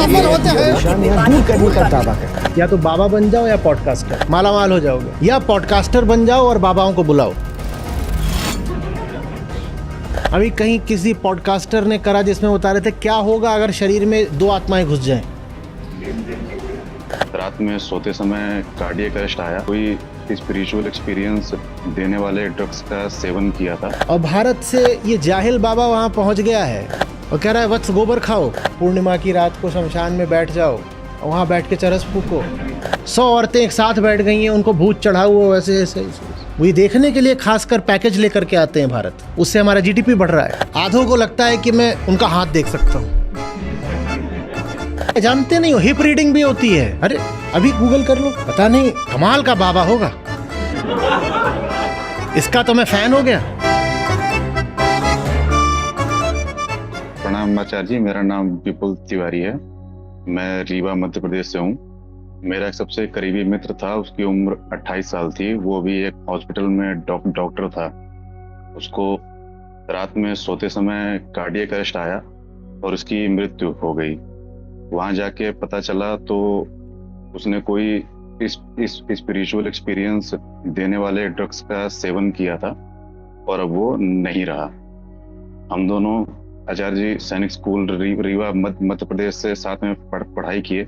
सफल होते हैं। दूर करने का दावा करता है। या तो बाबा बन जाओ या पॉडकास्टर, मालामाल हो जाओगे, या पॉडकास्टर बन जाओ और बाबाओं को बुलाओ। अभी कहीं किसी पॉडकास्टर ने करा जिसमें बता रहे थे क्या होगा अगर शरीर में 2 आत्माएं घुस जाएं। रात में सोते समय कार्डियक अरेस्ट आया। कोई स्पिरिचुअल एक्सपीरियंस देने वाले ड्रग्स का सेवन किया था। और भारत से ये जाहिल बाबा वहाँ पहुँच गया है और कह रहा है वत्स गोबर खाओ, पूर्णिमा की रात को शमशान में बैठ जाओ और वहाँ बैठ के चरस फूको। 100 औरतें एक साथ बैठ गई हैं, उनको भूत चढ़ा हुआ वैसे ऐसे वही देखने के लिए खासकर पैकेज लेकर के आते हैं भारत। उससे हमारा जीडीपी बढ़ रहा है। आधों को लगता है कि मैं उनका हाथ देख सकता हूँ। जानते नहीं हो हिप रीडिंग भी होती है। अरे अभी गूगल कर लो, पता नहीं कमाल का बाबा होगा। इसका तो मैं फैन हो गया। प्रणाम आचार्य जी, मेरा नाम विपुल तिवारी है। मैं रीवा मध्य प्रदेश से हूँ। मेरा एक सबसे करीबी मित्र था, उसकी उम्र 28 साल थी। वो भी एक हॉस्पिटल में डॉक्टर था। उसको रात में सोते समय कार्डियक अरेस्ट आया और उसकी मृत्यु हो गई। वहाँ जाके पता चला तो उसने कोई स्पिरिचुअल एक्सपीरियंस देने वाले ड्रग्स का सेवन किया था और अब वो नहीं रहा। हम दोनों आचार्य जी सैनिक स्कूल रीवा मध्य प्रदेश से साथ में पढ़ाई किए।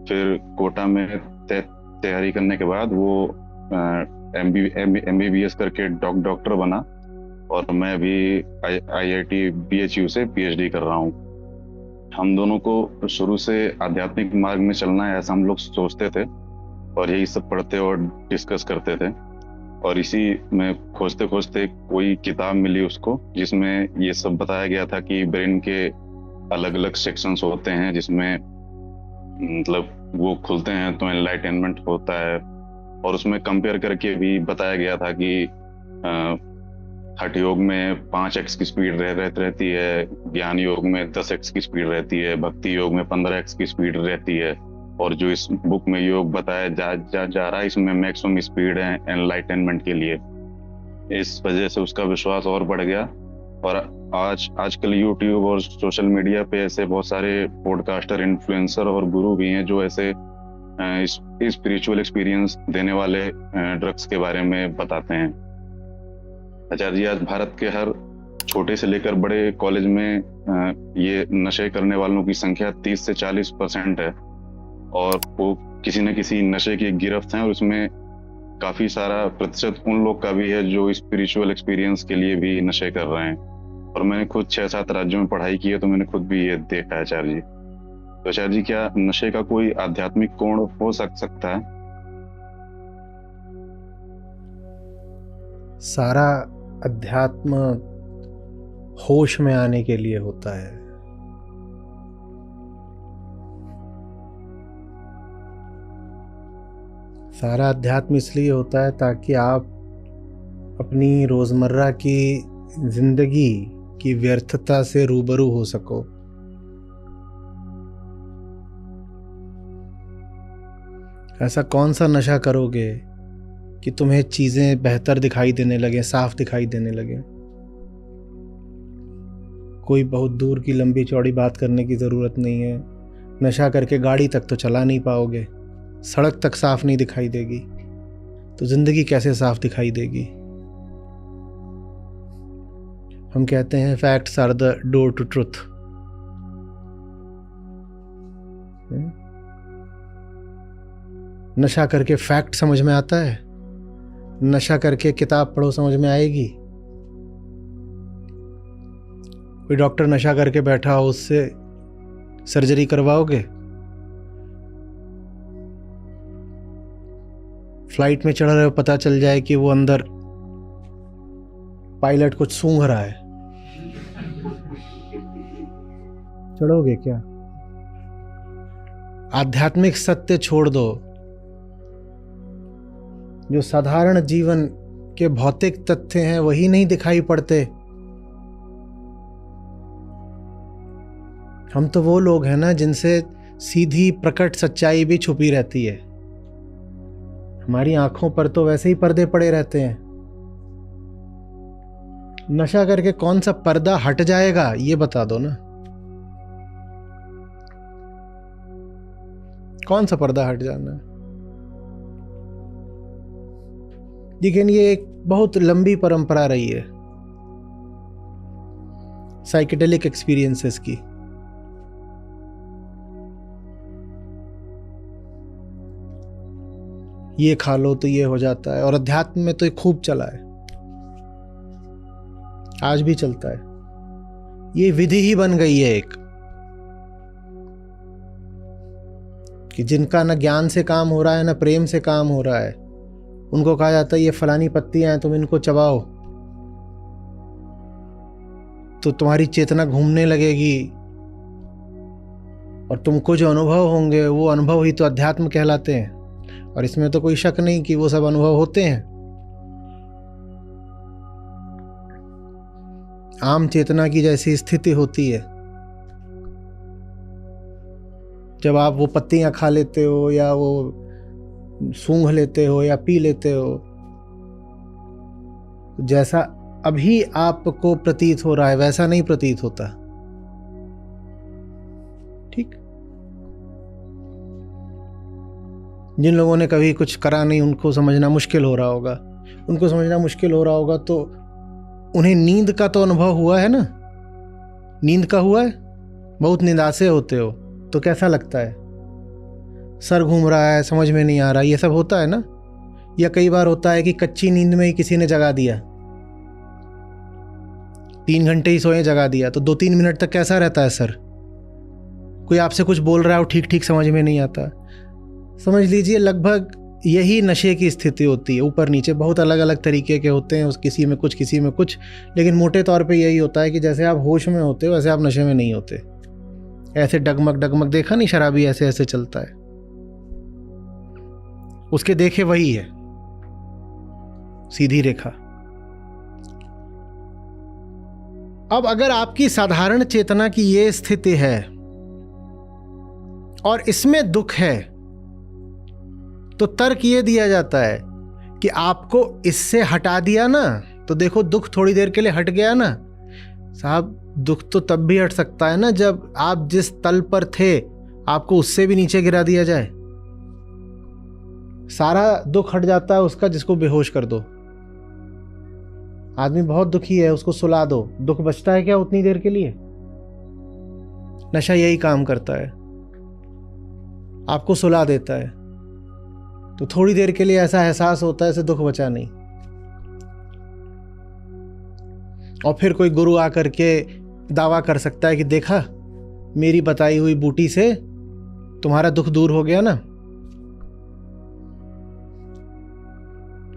फिर कोटा में तैयारी करने के बाद वो MBBS करके डॉक्टर बना और मैं भी IIT BHU से PhD कर रहा हूँ। हम दोनों को शुरू से आध्यात्मिक मार्ग में चलना है ऐसा हम लोग सोचते थे और यही सब पढ़ते और डिस्कस करते थे। और इसी में खोजते खोजते कोई किताब मिली उसको जिसमें ये सब बताया गया था कि ब्रेन के अलग अलग सेक्शंस होते हैं, जिसमें मतलब वो खुलते हैं तो एनलाइटनमेंट होता है। और उसमें कंपेयर करके भी बताया गया था कि हठ योग में 5x की स्पीड रहती है, ज्ञान योग में 10x की स्पीड रहती है, भक्ति योग में 15x की स्पीड रहती है। और जो इस बुक में योग बताया जा रहा है इसमें मैक्सिमम स्पीड है एनलाइटनमेंट के लिए। इस वजह से उसका विश्वास और बढ़ गया। और आजकल यूट्यूब और सोशल मीडिया पे ऐसे बहुत सारे पॉडकास्टर, इन्फ्लुएंसर और गुरु भी हैं जो ऐसे स्पिरिचुअल एक्सपीरियंस देने वाले ड्रग्स के बारे में बताते हैं। आचार्य जी, आज भारत के हर छोटे से लेकर बड़े कॉलेज में ये नशे करने वालों की संख्या 30 से 40% है और वो किसी न किसी नशे की गिरफ्त हैं। और उसमें काफी सारा प्रतिशत उन लोग का भी है जो स्पिरिचुअल एक्सपीरियंस के लिए भी नशे कर रहे हैं। और मैंने खुद 6-7 राज्यों में पढ़ाई की है तो मैंने खुद भी ये देखा है आचार्य जी। तो आचार्य जी, क्या नशे का कोई आध्यात्मिक कोण हो सकता है? सारा अध्यात्म होश में आने के लिए होता है। सारा अध्यात्म इसलिए होता है ताकि आप अपनी रोजमर्रा की जिंदगी की व्यर्थता से रूबरू हो सको। ऐसा कौन सा नशा करोगे कि तुम्हें चीजें बेहतर दिखाई देने लगे, साफ दिखाई देने लगे। कोई बहुत दूर की लंबी चौड़ी बात करने की ज़रूरत नहीं है। नशा करके गाड़ी तक तो चला नहीं पाओगे, सड़क तक साफ नहीं दिखाई देगी, तो ज़िंदगी कैसे साफ दिखाई देगी। हम कहते हैं facts are the door to truth. नशा करके फैक्ट समझ में आता है, नशा करके किताब पढ़ो समझ में आएगी। कोई डॉक्टर नशा करके बैठा हो, उससे सर्जरी करवाओगे? फ्लाइट में चढ़ रहे हो, पता चल जाए कि वो अंदर पायलट कुछ सूंघ रहा है, चढ़ोगे क्या? आध्यात्मिक सत्य छोड़ दो। जो साधारण जीवन के भौतिक तथ्य हैं वही नहीं दिखाई पड़ते। हम तो वो लोग हैं ना जिनसे सीधी प्रकट सच्चाई भी छुपी रहती है। हमारी आंखों पर तो वैसे ही पर्दे पड़े रहते हैं। नशा करके कौन सा पर्दा हट जाएगा ये बता दो ना। कौन सा पर्दा हट जाना है? लेकिन ये एक बहुत लंबी परंपरा रही है साइकेडेलिक एक्सपीरियंसेस की। ये खा लो तो ये हो जाता है, और अध्यात्म में तो ये खूब चला है, आज भी चलता है। ये विधि ही बन गई है एक, कि जिनका न ज्ञान से काम हो रहा है न प्रेम से काम हो रहा है, उनको कहा जाता है ये फलानी पत्तियां हैं, तुम इनको चबाओ तो तुम्हारी चेतना घूमने लगेगी, और तुमको जो अनुभव होंगे वो अनुभव ही तो अध्यात्म कहलाते हैं। और इसमें तो कोई शक नहीं कि वो सब अनुभव होते हैं। आम चेतना की जैसी स्थिति होती है, जब आप वो पत्तियां खा लेते हो या वो सूंघ लेते हो या पी लेते हो, जैसा अभी आपको प्रतीत हो रहा है वैसा नहीं प्रतीत होता। ठीक, जिन लोगों ने कभी कुछ करा नहीं उनको समझना मुश्किल हो रहा होगा। उनको समझना मुश्किल हो रहा होगा तो उन्हें नींद का तो अनुभव हुआ है ना, नींद का हुआ है। बहुत निंदासे होते हो तो कैसा लगता है, सर घूम रहा है, समझ में नहीं आ रहा, ये सब होता है ना। या कई बार होता है कि कच्ची नींद में ही किसी ने जगा दिया, 3 घंटे ही सोए जगा दिया, तो 2-3 मिनट तक कैसा रहता है सर। कोई आपसे कुछ बोल रहा है और ठीक ठीक समझ में नहीं आता। समझ लीजिए लगभग यही नशे की स्थिति होती है। ऊपर नीचे बहुत अलग अलग तरीके के होते हैं, उस किसी में कुछ किसी में कुछ, लेकिन मोटे तौर पे यही होता है कि जैसे आप होश में होते हो वैसे आप नशे में नहीं होते। ऐसे डगमग डगमग, देखा नहीं शराबी ऐसे ऐसे चलता है, उसके देखे वही है, सीधी रेखा। अब अगर आपकी साधारण चेतना की ये स्थिति है और इसमें दुख है, तो तर्क ये दिया जाता है कि आपको इससे हटा दिया ना, तो देखो दुख थोड़ी देर के लिए हट गया ना। साहब दुख तो तब भी हट सकता है ना जब आप जिस तल पर थे आपको उससे भी नीचे गिरा दिया जाए। सारा दुख हट जाता है उसका जिसको बेहोश कर दो। आदमी बहुत दुखी है, उसको सुला दो, दुख बचता है क्या उतनी देर के लिए? नशा यही काम करता है, आपको सुला देता है, तो थोड़ी देर के लिए ऐसा एहसास होता है जैसे दुख बचा नहीं। और फिर कोई गुरु आकर के दावा कर सकता है कि देखा मेरी बताई हुई बूटी से तुम्हारा दुख दूर हो गया ना,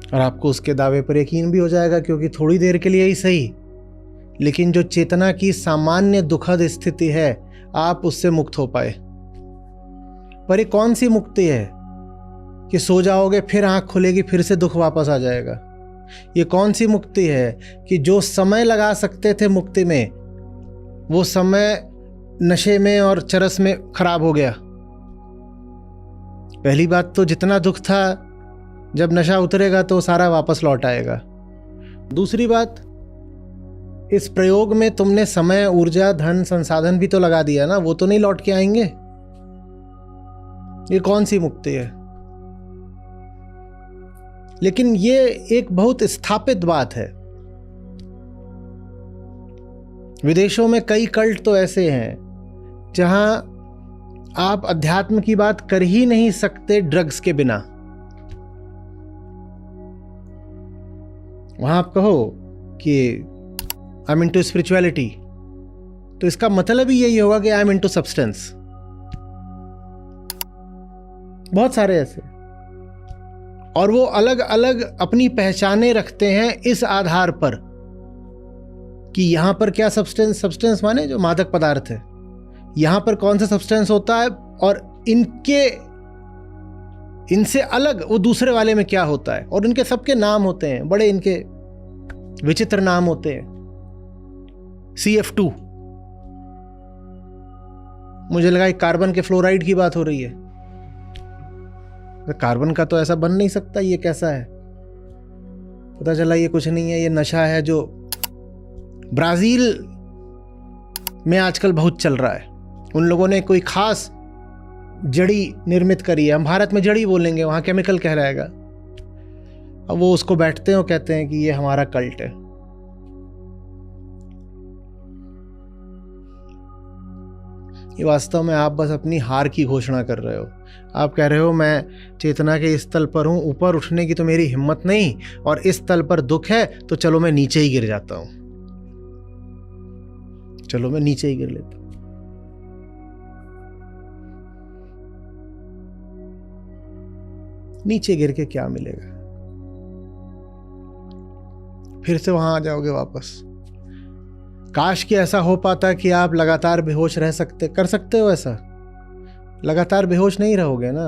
और आपको उसके दावे पर यकीन भी हो जाएगा, क्योंकि थोड़ी देर के लिए ही सही, लेकिन जो चेतना की सामान्य दुखद स्थिति है आप उससे मुक्त हो पाए। पर ये कौन सी मुक्ति है कि सो जाओगे फिर आंख खुलेगी फिर से दुख वापस आ जाएगा? ये कौन सी मुक्ति है कि जो समय लगा सकते थे मुक्ति में वो समय नशे में और चरस में खराब हो गया? पहली बात तो जितना दुख था जब नशा उतरेगा तो सारा वापस लौट आएगा। दूसरी बात, इस प्रयोग में तुमने समय, ऊर्जा, धन, संसाधन भी तो लगा दिया ना, वो तो नहीं लौट के आएंगे। ये कौन सी मुक्ति है? लेकिन ये एक बहुत स्थापित बात है। विदेशों में कई कल्ट तो ऐसे हैं जहां आप अध्यात्म की बात कर ही नहीं सकते ड्रग्स के बिना। वहां आप कहो कि आई एम इनटू स्पिरिचुअलिटी, तो इसका मतलब ही यही होगा कि आई एम इनटू सब्सटेंस। बहुत सारे ऐसे, और वो अलग अलग अपनी पहचानें रखते हैं इस आधार पर कि यहां पर क्या सब्सटेंस, सब्सटेंस माने जो मादक पदार्थ है, यहां पर कौन सा सब्सटेंस होता है, और इनसे अलग वो दूसरे वाले में क्या होता है। और इनके सबके नाम होते हैं, बड़े इनके विचित्र नाम होते हैं। CF2, मुझे लगा कार्बन के फ्लोराइड की बात हो रही है। कार्बन का तो ऐसा बन नहीं सकता, ये कैसा है? पता चला ये कुछ नहीं है, ये नशा है जो ब्राजील में आजकल बहुत चल रहा है। उन लोगों ने कोई खास जड़ी निर्मित करी है। हम भारत में जड़ी बोलेंगे, वहाँ केमिकल कहलाएगा। अब वो उसको बैठते हैं और कहते हैं कि ये हमारा कल्ट है। ये वास्तव में आप बस अपनी हार की घोषणा कर रहे हो। आप कह रहे हो मैं चेतना के इस तल पर हूं, ऊपर उठने की तो मेरी हिम्मत नहीं, और इस तल पर दुख है तो चलो मैं नीचे ही गिर जाता हूं, चलो मैं नीचे ही गिर लेता हूं। नीचे गिर के क्या मिलेगा? फिर से वहां आ जाओगे वापस। काश कि ऐसा हो पाता कि आप लगातार बेहोश रह सकते, कर सकते हो ऐसा। लगातार बेहोश नहीं रहोगे ना।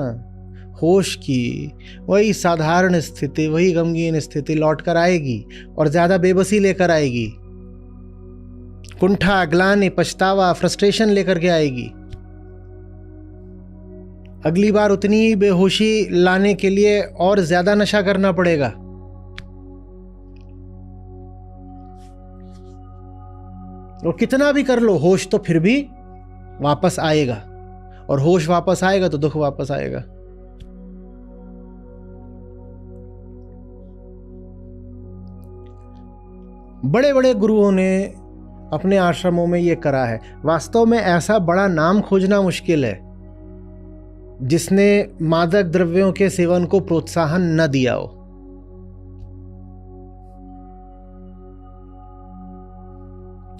होश की वही साधारण स्थिति, वही गमगीन स्थिति लौट कर आएगी और ज्यादा बेबसी लेकर आएगी, कुंठा, ग्लानि, पछतावा, फ्रस्ट्रेशन लेकर के आएगी। अगली बार उतनी ही बेहोशी लाने के लिए और ज्यादा नशा करना पड़ेगा। और कितना भी कर लो, होश तो फिर भी वापस आएगा, और होश वापस आएगा तो दुख वापस आएगा। बड़े बड़े गुरुओं ने अपने आश्रमों में यह करा है। वास्तव में ऐसा बड़ा नाम खोजना मुश्किल है जिसने मादक द्रव्यों के सेवन को प्रोत्साहन न दिया हो।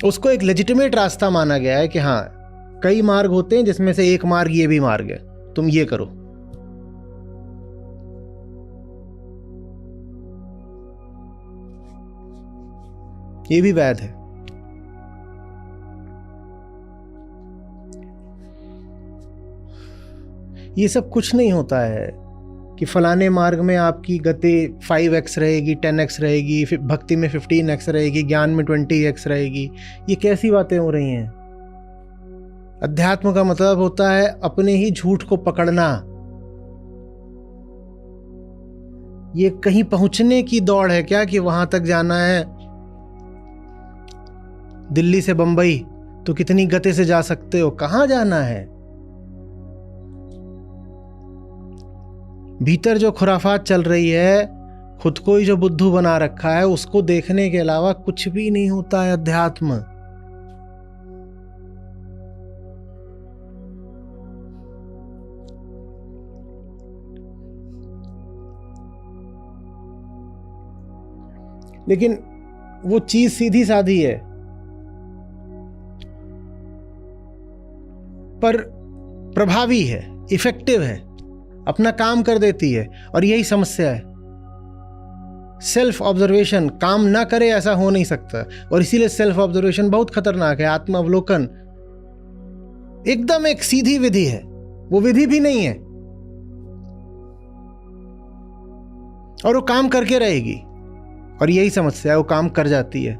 उसको एक लेजिटिमेट रास्ता माना गया है कि हाँ, कई मार्ग होते हैं जिसमें से एक मार्ग ये भी मार्ग है, तुम ये करो। ये भी वैध है। ये सब कुछ नहीं होता है कि फलाने मार्ग में आपकी गति 5x रहेगी, 10x रहेगी, फिर भक्ति में 15x रहेगी, ज्ञान में 20x रहेगी। ये कैसी बातें हो रही हैं? अध्यात्म का मतलब होता है अपने ही झूठ को पकड़ना। ये कहीं पहुंचने की दौड़ है क्या कि वहां तक जाना है? दिल्ली से बंबई तो कितनी गति से जा सकते हो? कहां जाना है? भीतर जो खुराफात चल रही है, खुद को ही जो बुद्धू बना रखा है, उसको देखने के अलावा कुछ भी नहीं होता है अध्यात्म। लेकिन वो चीज सीधी साधी है, पर प्रभावी है, इफेक्टिव है, अपना काम कर देती है। और यही समस्या है। सेल्फ ऑब्जर्वेशन काम ना करे ऐसा हो नहीं सकता, और इसीलिए सेल्फ ऑब्जर्वेशन बहुत खतरनाक है। आत्म अवलोकन एकदम एक सीधी विधि है, वो विधि भी नहीं है, और वो काम करके रहेगी। और यही समस्या है, वो काम कर जाती है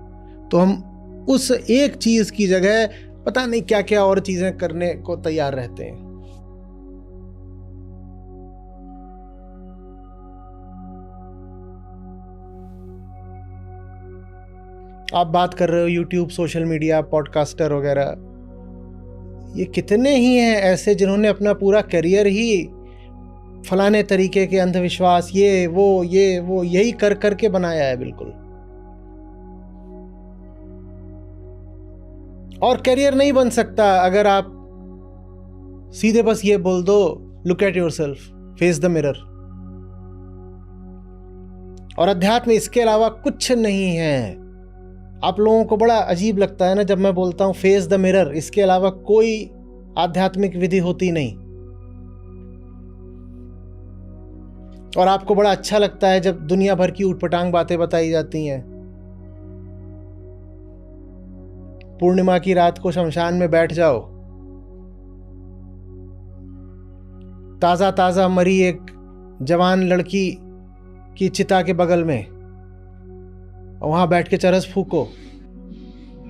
तो हम उस एक चीज की जगह पता नहीं क्या क्या और चीजें करने को तैयार रहते हैं। आप बात कर रहे हो यूट्यूब, सोशल मीडिया, पॉडकास्टर वगैरह, ये कितने ही हैं ऐसे जिन्होंने अपना पूरा करियर ही फलाने तरीके के अंधविश्वास, ये वो यही कर करके बनाया है बिल्कुल। और करियर नहीं बन सकता अगर आप सीधे बस ये बोल दो, look at yourself, face the mirror. और अध्यात्म इसके अलावा कुछ नहीं है। आप लोगों को बड़ा अजीब लगता है ना जब मैं बोलता हूं फेस द मिरर, इसके अलावा कोई आध्यात्मिक विधि होती नहीं। और आपको बड़ा अच्छा लगता है जब दुनिया भर की ऊटपटांग बातें बताई जाती हैं। पूर्णिमा की रात को शमशान में बैठ जाओ, ताजा ताजा मरी एक जवान लड़की की चिता के बगल में, वहां बैठ के चरस फूको,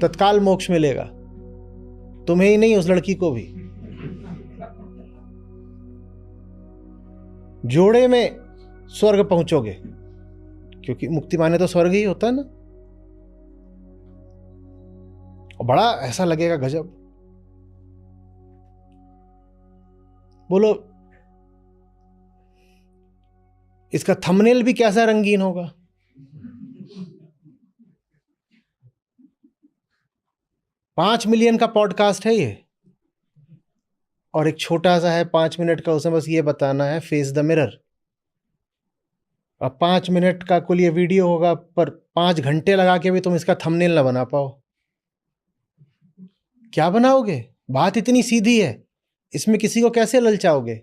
तत्काल मोक्ष मिलेगा, तुम्हें ही नहीं उस लड़की को भी। जोड़े में स्वर्ग पहुंचोगे, क्योंकि मुक्ति माने तो स्वर्ग ही होता है ना। और बड़ा ऐसा लगेगा गजब, बोलो इसका थंबनेल भी कैसा रंगीन होगा। पांच मिलियन का पॉडकास्ट है ये, और एक छोटा सा है 5 मिनट का, उसमें बस ये बताना है फेस द मिरर। अब 5 मिनट का कुल ये वीडियो होगा, पर 5 घंटे लगा के भी तुम इसका थंबनेल ना बना पाओ, क्या बनाओगे? बात इतनी सीधी है, इसमें किसी को कैसे ललचाओगे?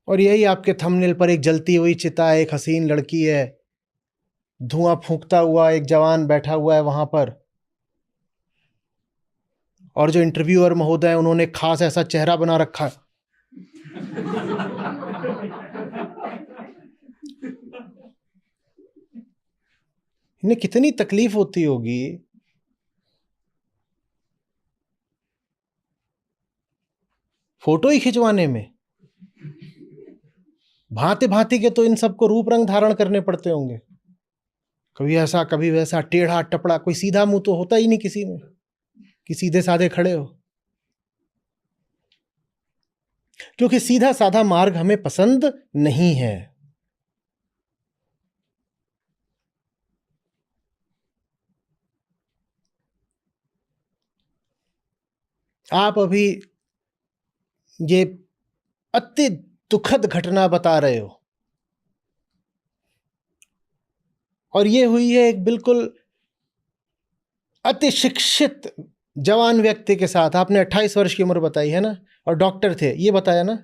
और यही आपके थंबनेल पर एक जलती हुई चिता है, एक हसीन लड़की है, धुआं फूंकता हुआ एक जवान बैठा हुआ है वहां पर, और जो इंटरव्यूअर महोदय हैं उन्होंने खास ऐसा चेहरा बना रखा है। इन्हें कितनी तकलीफ होती होगी। फोटो ही खिंचवाने में भांति भांति के तो इन सबको रूप रंग धारण करने पड़ते होंगे, कभी ऐसा कभी वैसा, टेढ़ा टपड़ा, कोई सीधा मुंह तो होता ही नहीं किसी में कि सीधे साधे खड़े हो, क्योंकि सीधा साधा मार्ग हमें पसंद नहीं है। आप अभी ये अति दुखद घटना बता रहे हो, और ये हुई है एक बिल्कुल अति शिक्षित जवान व्यक्ति के साथ। आपने 28 वर्ष की उम्र बताई है ना, और डॉक्टर थे ये बताया ना।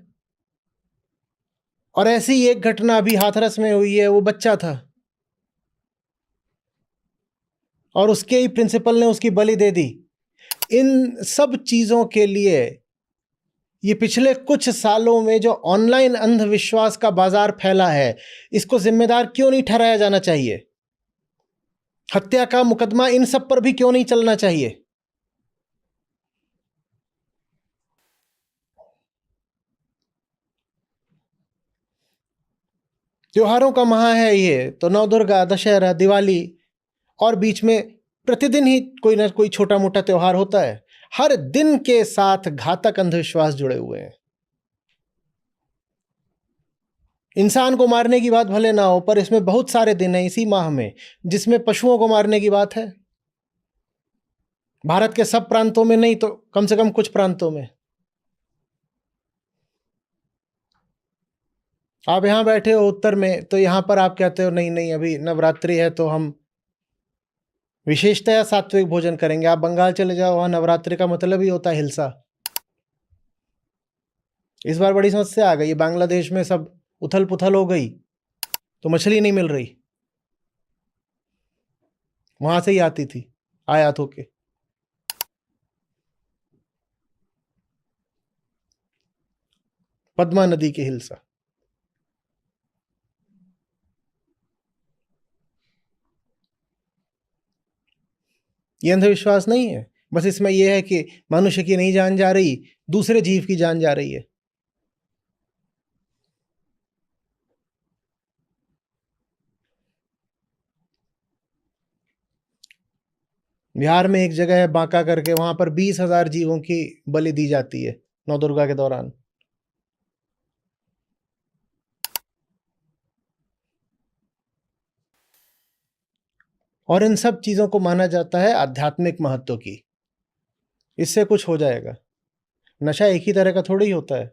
और ऐसी एक घटना अभी हाथरस में हुई है, वो बच्चा था और उसके ही प्रिंसिपल ने उसकी बलि दे दी। इन सब चीजों के लिए ये पिछले कुछ सालों में जो ऑनलाइन अंधविश्वास का बाजार फैला है, इसको जिम्मेदार क्यों नहीं ठहराया जाना चाहिए? हत्या का मुकदमा इन सब पर भी क्यों नहीं चलना चाहिए? त्योहारों का माह है ये, तो नवदुर्गा, दशहरा, दिवाली, और बीच में प्रतिदिन ही कोई ना कोई छोटा मोटा त्योहार होता है। हर दिन के साथ घातक अंधविश्वास जुड़े हुए हैं। इंसान को मारने की बात भले ना हो, पर इसमें बहुत सारे दिन हैं इसी माह में जिसमें पशुओं को मारने की बात है। भारत के सब प्रांतों में नहीं तो कम से कम कुछ प्रांतों में। आप यहां बैठे हो उत्तर में, तो यहां पर आप कहते हो नहीं नहीं अभी नवरात्रि है तो हम विशेषतया सात्विक भोजन करेंगे। आप बंगाल चले जाओ, वहां नवरात्रि का मतलब ही होता है हिलसा। इस बार बड़ी समस्या आ गई, बांग्लादेश में सब उथल पुथल हो गई तो मछली नहीं मिल रही, वहां से ही आती थी आयात होके। पद्मा नदी के हिलसा। ये अंधविश्वास नहीं है, बस इसमें यह है कि मनुष्य की नहीं जान जा रही, दूसरे जीव की जान जा रही है। बिहार में एक जगह है बांका करके, वहां पर 20,000 जीवों की बलि दी जाती है नवदुर्गा के दौरान। और इन सब चीजों को माना जाता है आध्यात्मिक महत्व की, इससे कुछ हो जाएगा। नशा एक ही तरह का थोड़ी ही होता है,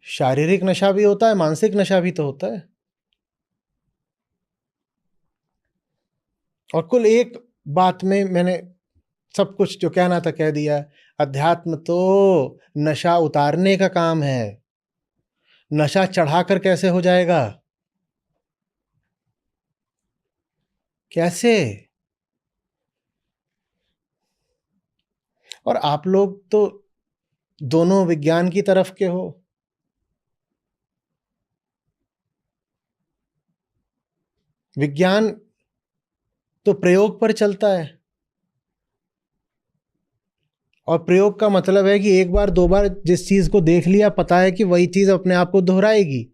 शारीरिक नशा भी होता है, मानसिक नशा भी तो होता है। और कुल एक बात में मैंने सब कुछ जो कहना था कह दिया। अध्यात्म तो नशा उतारने का काम है, नशा चढ़ाकर कैसे हो जाएगा? कैसे? और आप लोग तो दोनों विज्ञान की तरफ के हो, विज्ञान तो प्रयोग पर चलता है, और प्रयोग का मतलब है कि एक बार दो बार जिस चीज को देख लिया, पता है कि वही चीज अपने आप को दोहराएगी।